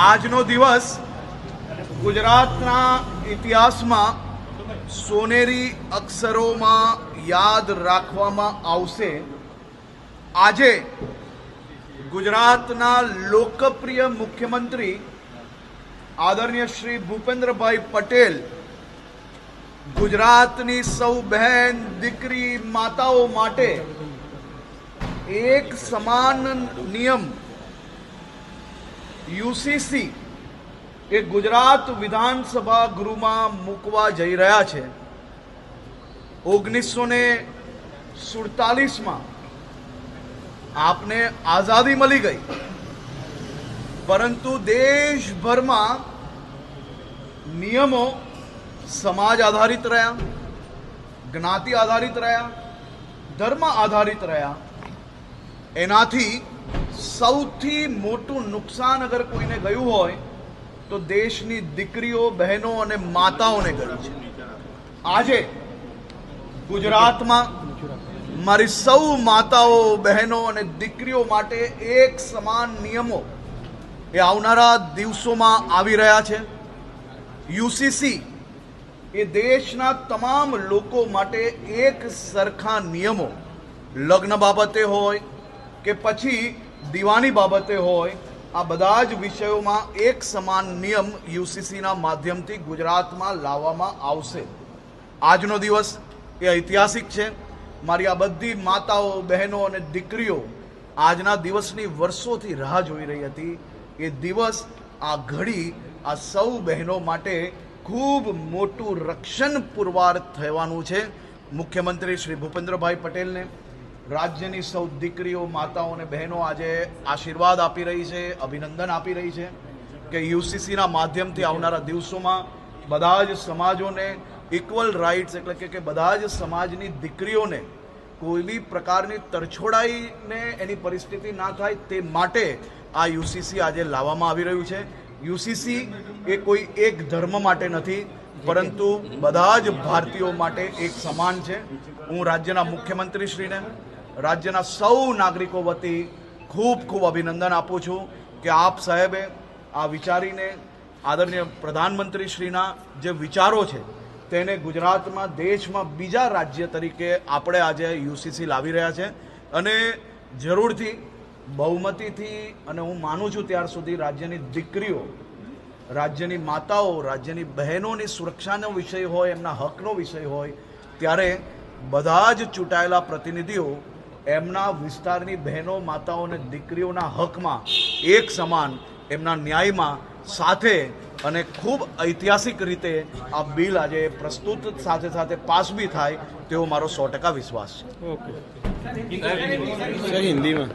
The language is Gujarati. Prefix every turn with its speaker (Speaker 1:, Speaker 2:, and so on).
Speaker 1: આજનો દિવસ ગુજરાતના ઇતિહાસમાં સોનેરી અક્ષરોમાં યાદ રાખવામાં આવશે। આજે ગુજરાતના લોકપ્રિય મુખ્યમંત્રી આદરણીય શ્રી ભૂપેન્દ્રભાઈ પટેલ ગુજરાતની સૌ બહેન દીકરી માતાઓ માટે એક સમાન નિયમ યુસીસી એ ગુજરાત વિધાનસભા ગૃહમાં મૂકવા જઈ રહ્યા છે। 1947માં આપને આઝાદી મળી ગઈ, પરંતુ દેશભરમાં નિયમો સમાજ આધારિત રહ્યા, જ્ઞાતિ આધારિત રહ્યા, ધર્મ આધારિત રહ્યા। એનાથી સૌથી મોટું નુકસાન અગર કોઈને ગયું હોય તો દેશની દીકરીઓ, બહેનો અને માતાઓને ગયું છે। આજે ગુજરાતમાં મારી સૌ માતાઓ, બહેનો અને દીકરીઓ માટે એક સમાન નિયમો એ આવનારા દિવસોમાં આવી રહ્યા છે। યુસીસી એ દેશના તમામ લોકો માટે એક સરખા નિયમો, લગ્ન બાબતે હોય કે પછી દીવાની બાબતે હોય, આ બધા જ વિષયોમાં એક સમાન નિયમ યુસીસીના માધ્યમથી ગુજરાતમાં લાવવામાં આવશે। આજનો દિવસ એ ઐતિહાસિક છે। મારી આ બધી માતાઓ, બહેનો અને દીકરીઓ આજના દિવસની વર્ષોથી રાહ જોઈ રહી હતી। એ દિવસ, આ ઘડી આ સૌ બહેનો માટે ખૂબ મોટું રક્ષણ પુરવાર થવાનું છે। મુખ્યમંત્રી શ્રી ભૂપેન્દ્રભાઈ પટેલને રાજ્યની સૌ દીકરીઓ, માતાઓ અને બહેનો આજે આશીર્વાદ આપી રહી છે, અભિનંદન આપી રહી છે કે યુસીસીના માધ્યમથી આવનારા દિવસોમાં બધા જ સમાજોને ઇક્વલ રાઇટ્સ, એટલે કે બધા જ સમાજની દીકરીઓને કોઈ બી પ્રકારની તરછોડાઈને એની પરિસ્થિતિ ના થાય તે માટે આ યુસીસી આજે લાવવામાં આવી રહ્યું છે। યુસીસી એ કોઈ એક ધર્મ માટે નથી, પરંતુ બધા જ ભારતીયો માટે એક સમાન છે। હું રાજ્યના મુખ્યમંત્રીશ્રીને, રાજ્યના સૌ નાગરિકો વતી ખૂબ ખૂબ અભિનંદન આપું છું કે આપ સાહેબે આ વિચારીને આદરણીય પ્રધાનમંત્રીશ્રીના જે વિચારો છે તેને ગુજરાતમાં, દેશમાં બીજા રાજ્ય તરીકે આપણે આજે યુસીસી લાવી રહ્યા છે। અને જરૂરથી બહુમતીથી, અને હું માનું છું ત્યાર સુધી રાજ્યની દીકરીઓ, રાજ્યની માતાઓ, રાજ્યની બહેનોની સુરક્ષાનો વિષય હોય, એમના હકનો વિષય હોય, ત્યારે બધા જ ચૂંટાયેલા પ્રતિનિધિઓ એમના વિસ્તારની બહેનો, માતાઓ અને દીકરીઓના હકમાં એક સમાન, એમના ન્યાયમાં સાથે અને ખૂબ ઐતિહાસિક રીતે આ બિલ આજે પ્રસ્તુત, સાથે સાથે પાસ બી થાય તેવો મારો 100% વિશ્વાસ છે।
Speaker 2: ઓકે, હિન્દીમાં